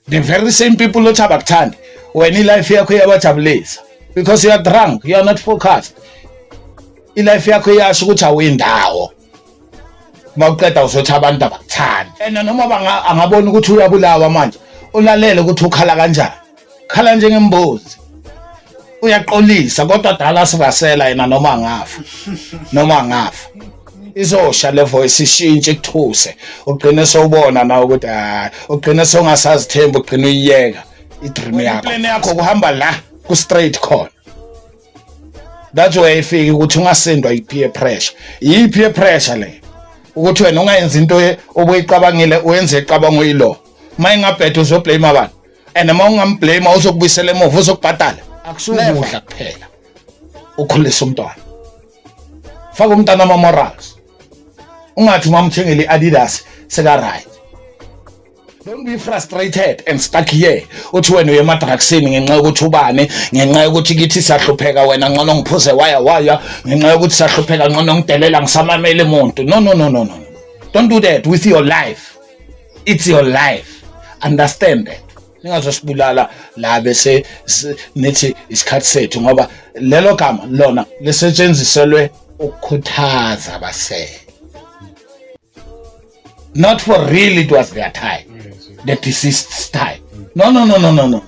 The very same people othi abakuthandi wena ilife yakho iyabajabulisa because you are drunk, you are not focused. Ilife yakho iyasho ukuthi awuyindawo. Mawuqeda uzothi abantu abakuthandi. Noma angabona ukuthi uyabulawa manje, ulalele ukuthi ukhala kanjani. Khala njengembuzi. Uyaqolisa kodwa dala sivasela yena noma ngafa. Izosha le voice ishintshe kuthuse. Ugcine sowubona nawe ukuthi ugcine songasazithemba ugcine uyiyeka idream yakho. Plan yakho kuhamba la ku straight khona. That's why ifike ukuthi ungasindwa i-peer pressure. I-peer pressure le. Ukuthi wena ungayenza into obuyicabangile uyenze icabango yilo. Mayingabhedwe uzoblame abantu. And uma ungamblame uzokubuyisela emuva uzokubhatala. Akusukudla kuphela. Ukhulisa umntwana. Faka umntwana ama-morals. Ungathi mamthengele i-Adidas seka right. Don't be frustrated and stuck here. Uthi wena uye ema-drugsini ngenxa yokuthi ubani, ngenxa yokuthi kithi siyahlupheka wena ngcono ngiphuze waya, ngenxa yokuthi siyahlupheka ngcono ngidelela ngisamamele umuntu. No. Don't do that with your life. It's your life. Understand that. Ningazosibulala la bese nithi isikhathi sethu ngoba lelo gama lona lisetshenziselwe ukukhuthaza abasele. Not for real it was their time. The deceased's time. No.